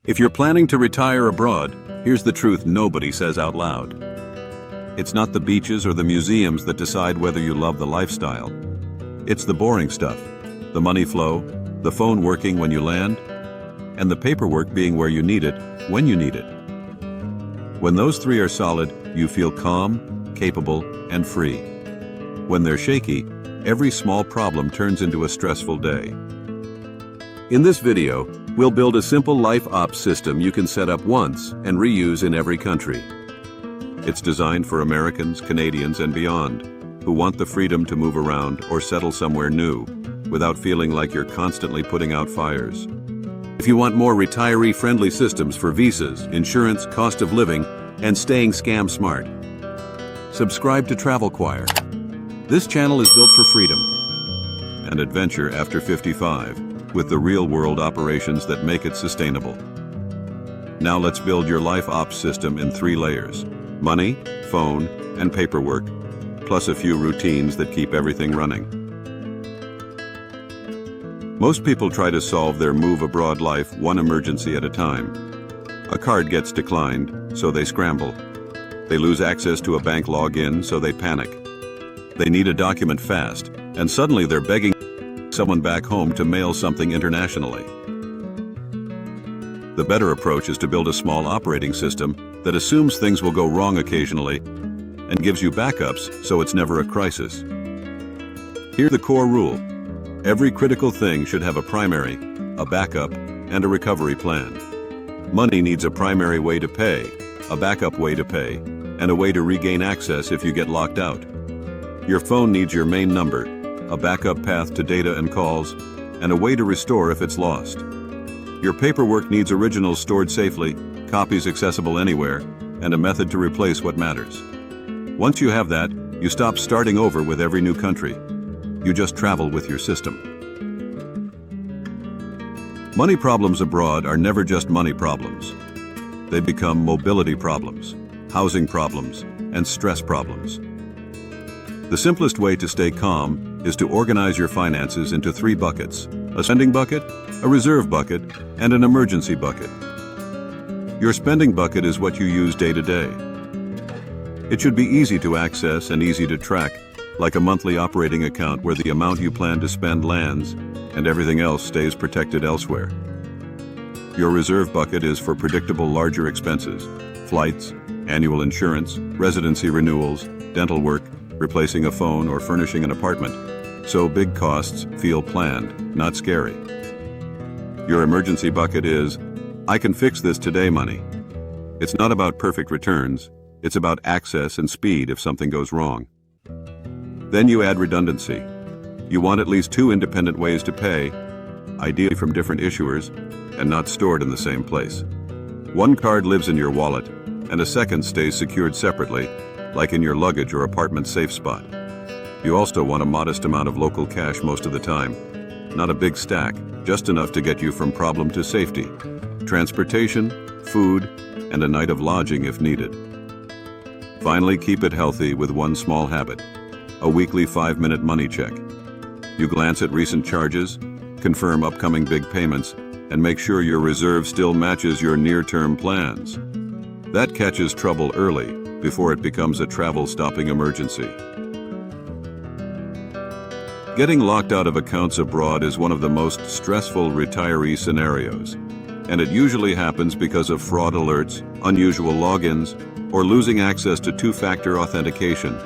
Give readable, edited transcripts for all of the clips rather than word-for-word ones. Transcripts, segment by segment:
If you're planning to retire abroad, here's the truth nobody says out loud. It's not the beaches or the museums that decide whether you love the lifestyle. It's the boring stuff, the money flow, the phone working when you land, and the paperwork being where you need it, when you need it. When those three are solid, you feel calm, capable, and free. When they're shaky, every small problem turns into a stressful day. In this video, we'll build a simple life ops system you can set up once and reuse in every country. It's designed for Americans, Canadians, and beyond, who want the freedom to move around or settle somewhere new, without feeling like you're constantly putting out fires. If you want more retiree-friendly systems for visas, insurance, cost of living, and staying scam smart, subscribe to Travel Choir. This channel is built for freedom and adventure after 55, with the real-world operations that make it sustainable. Now let's build your life ops system in 3 layers: money, phone, and paperwork, plus a few routines that keep everything running. Most people try to solve their move abroad life one emergency at a time. A card gets declined, so they scramble. They lose access to a bank login, so they panic. They need a document fast, and suddenly they're begging someone back home to mail something internationally. The better approach is to build a small operating system that assumes things will go wrong occasionally and gives you backups so it's never a crisis. Here's the core rule. Every critical thing should have a primary, a backup, and a recovery plan. Money needs a primary way to pay, a backup way to pay, and a way to regain access if you get locked out. Your phone needs your main number, a backup path to data and calls, and a way to restore if it's lost. Your paperwork needs originals stored safely, copies accessible anywhere, and a method to replace what matters. Once you have that, you stop starting over with every new country. You just travel with your system. Money problems abroad are never just money problems. They become mobility problems, housing problems, and stress problems. The simplest way to stay calm is to organize your finances into 3 buckets: a spending bucket, a reserve bucket, and an emergency bucket. Your spending bucket is what you use day to day. It should be easy to access and easy to track, like a monthly operating account where the amount you plan to spend lands and everything else stays protected elsewhere. Your reserve bucket is for predictable larger expenses: flights, annual insurance, residency renewals, dental work, replacing a phone, or furnishing an apartment, so big costs feel planned, not scary. Your emergency bucket is, I can fix this today money. It's not about perfect returns, it's about access and speed if something goes wrong. Then you add redundancy. You want at least 2 independent ways to pay, ideally from different issuers, and not stored in the same place. One card lives in your wallet, and a second stays secured separately, like in your luggage or apartment safe spot. You also want a modest amount of local cash most of the time. Not a big stack, just enough to get you from problem to safety. Transportation, food, and a night of lodging if needed. Finally, keep it healthy with one small habit: a weekly 5-minute money check. You glance at recent charges, confirm upcoming big payments, and make sure your reserve still matches your near-term plans. That catches trouble early, before it becomes a travel-stopping emergency. Getting locked out of accounts abroad is one of the most stressful retiree scenarios, and it usually happens because of fraud alerts, unusual logins, or losing access to 2-factor authentication.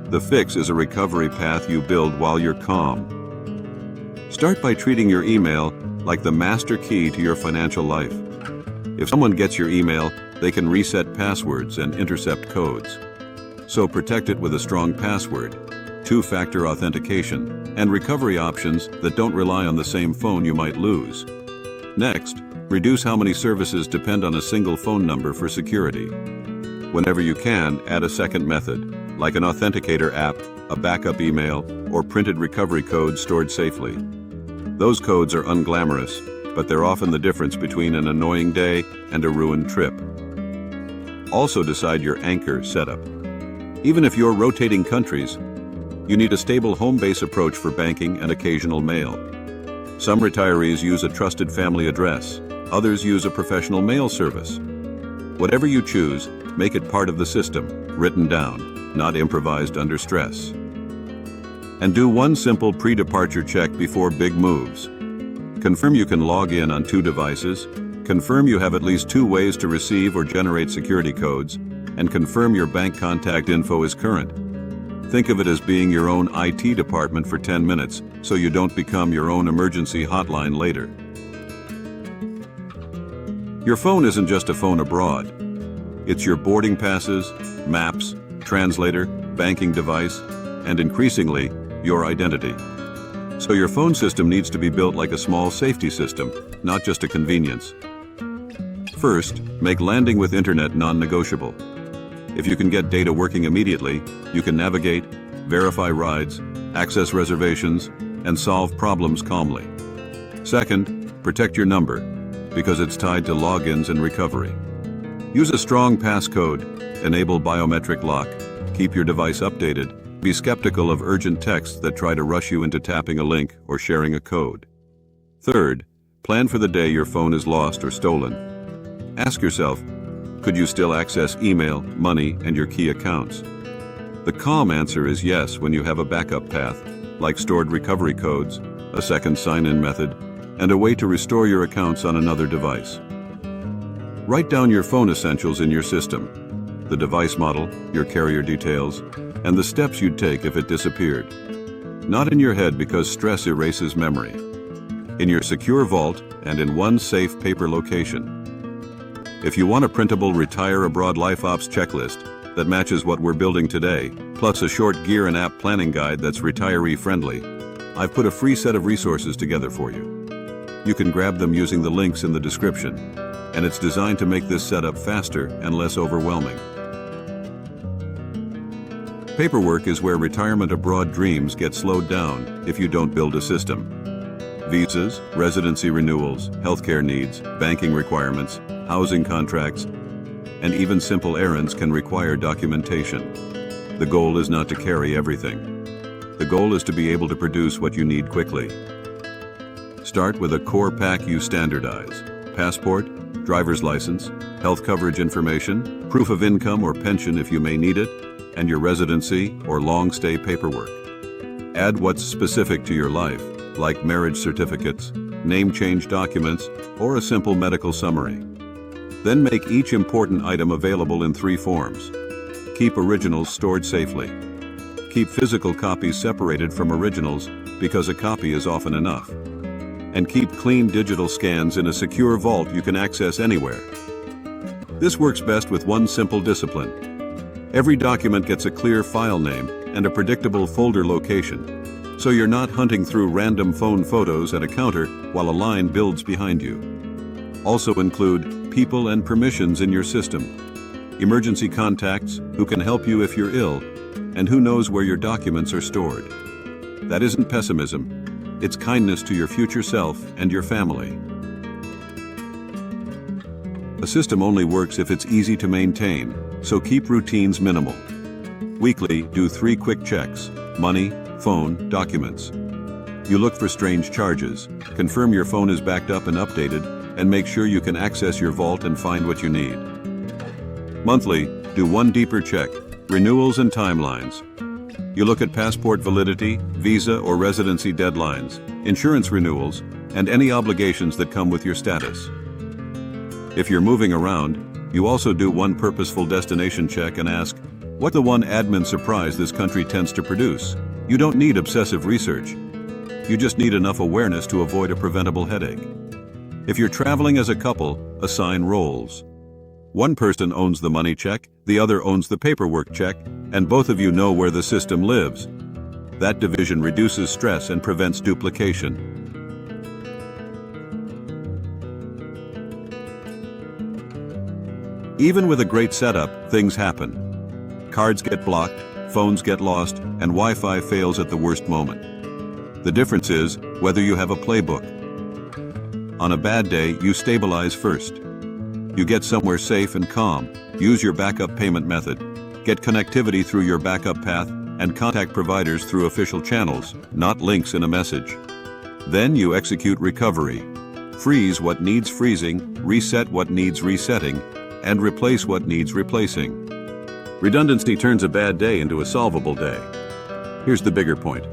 The fix is a recovery path you build while you're calm. Start by treating your email like the master key to your financial life. If someone gets your email, they can reset passwords and intercept codes. So protect it with a strong password, 2-factor authentication, and recovery options that don't rely on the same phone you might lose. Next, reduce how many services depend on a single phone number for security. Whenever you can, add a second method, like an authenticator app, a backup email, or printed recovery codes stored safely. Those codes are unglamorous, but they're often the difference between an annoying day and a ruined trip. Also decide your anchor setup. Even if you're rotating countries, you need a stable home base approach for banking and occasional mail. Some retirees use a trusted family address, Others use a professional mail service. Whatever you choose, make it part of the system, written down, not improvised under stress. And do one simple pre-departure check before big moves. Confirm you can log in on 2 devices, confirm you have at least 2 ways to receive or generate security codes, and confirm your bank contact info is current. Think of it as being your own IT department for 10 minutes, so you don't become your own emergency hotline later. Your phone isn't just a phone abroad. It's your boarding passes, maps, translator, banking device, and increasingly, your identity. So your phone system needs to be built like a small safety system, not just a convenience. First, make landing with internet non-negotiable. If you can get data working immediately, you can navigate, verify rides, access reservations, and solve problems calmly. Second, protect your number, because it's tied to logins and recovery. Use a strong passcode, enable biometric lock, keep your device updated, be skeptical of urgent texts that try to rush you into tapping a link or sharing a code. Third, plan for the day your phone is lost or stolen. Ask yourself, could you still access email, money, and your key accounts? The calm answer is yes when you have a backup path, like stored recovery codes, a second sign-in method, and a way to restore your accounts on another device. Write down your phone essentials in your system, the device model, your carrier details, and the steps you'd take if it disappeared. Not in your head because stress erases memory. In your secure vault and in one safe paper location. If you want a printable Retire Abroad Life Ops checklist that matches what we're building today, plus a short gear and app planning guide that's retiree-friendly, I've put a free set of resources together for you. You can grab them using the links in the description, and it's designed to make this setup faster and less overwhelming. Paperwork is where retirement abroad dreams get slowed down if you don't build a system. Visas, residency renewals, healthcare needs, banking requirements, housing contracts, and even simple errands can require documentation. The goal is not to carry everything. The goal is to be able to produce what you need quickly. Start with a core pack you standardize: passport, driver's license, health coverage information, proof of income or pension if you may need it, and your residency or long-stay paperwork. Add what's specific to your life, like marriage certificates, name change documents, or a simple medical summary. Then make each important item available in 3 forms. Keep originals stored safely. Keep physical copies separated from originals because a copy is often enough. And keep clean digital scans in a secure vault you can access anywhere. This works best with one simple discipline. Every document gets a clear file name and a predictable folder location, so you're not hunting through random phone photos at a counter while a line builds behind you. Also include people and permissions in your system. Emergency contacts who can help you if you're ill, and who knows where your documents are stored. That isn't pessimism. It's kindness to your future self and your family. A system only works if it's easy to maintain, so keep routines minimal. Weekly, do 3 quick checks: money, phone, documents. You look for strange charges, confirm your phone is backed up and updated, and make sure you can access your vault and find what you need. Monthly, do 1 deeper check: renewals and timelines. You look at passport validity, visa or residency deadlines, insurance renewals, and any obligations that come with your status. If you're moving around, you also do 1 purposeful destination check and ask, what's the one admin surprise this country tends to produce? You don't need obsessive research. You just need enough awareness to avoid a preventable headache. If you're traveling as a couple, assign roles. One person owns the money check, the other owns the paperwork check, and both of you know where the system lives. That division reduces stress and prevents duplication. Even with a great setup, things happen. Cards get blocked, phones get lost, and Wi-Fi fails at the worst moment. The difference is whether you have a playbook. On a bad day, you stabilize first. You get somewhere safe and calm, use your backup payment method, get connectivity through your backup path, and contact providers through official channels, not links in a message. Then you execute recovery. Freeze what needs freezing, reset what needs resetting, and replace what needs replacing. Redundancy turns a bad day into a solvable day. Here's the bigger point.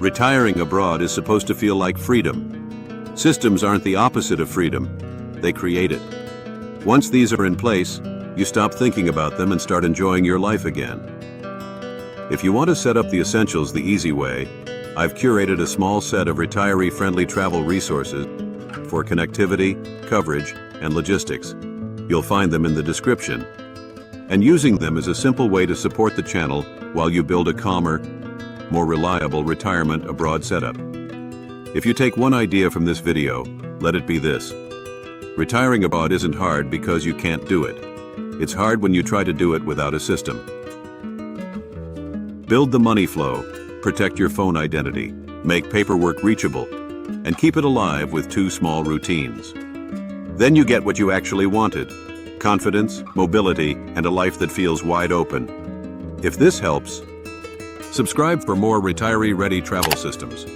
Retiring abroad is supposed to feel like freedom. Systems aren't the opposite of freedom, they create it. Once these are in place, you stop thinking about them and start enjoying your life again. If you want to set up the essentials the easy way, I've curated a small set of retiree-friendly travel resources for connectivity, coverage, and logistics. You'll find them in the description. And using them is a simple way to support the channel while you build a calmer, more reliable retirement abroad setup. If you take one idea from this video, let it be this. Retiring abroad isn't hard because you can't do it. It's hard when you try to do it without a system. Build the money flow, protect your phone identity, make paperwork reachable, and keep it alive with 2 small routines. Then you get what you actually wanted: confidence, mobility, and a life that feels wide open. If this helps, subscribe for more retiree-ready travel systems.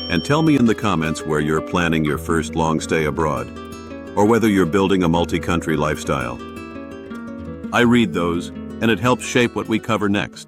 And tell me in the comments where you're planning your first long stay abroad, or whether you're building a multi-country lifestyle. I read those, and it helps shape what we cover next.